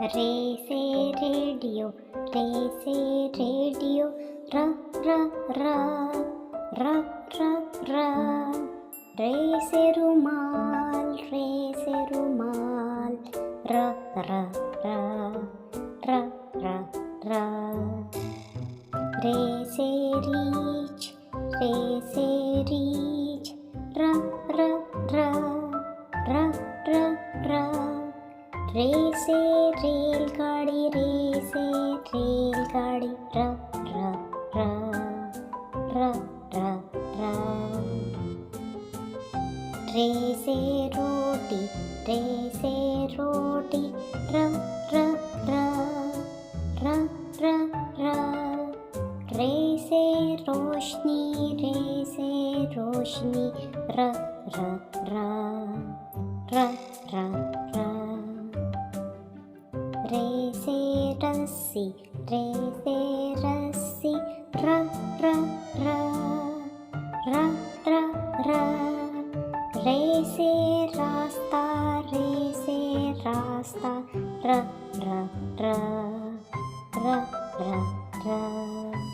रे से रेडियो, रे से रेडियो, र र र र र र। रे से रुमाल, रे से रुमाल, र र र र र र। रे से रीच, रे से रीच, र र र र र र। रे से रेलगाड़ी, रे से रेलगाड़ी, र र र र र र। रे से रोटी, रे से रोटी, र र र र र र। रे से रोशनी, रे से रोशनी, र र र र र र। रे से रस्सी, रे से रस्सी, र र र र र र। रे से रास्ता, रे से रास्ता, र र र र र र।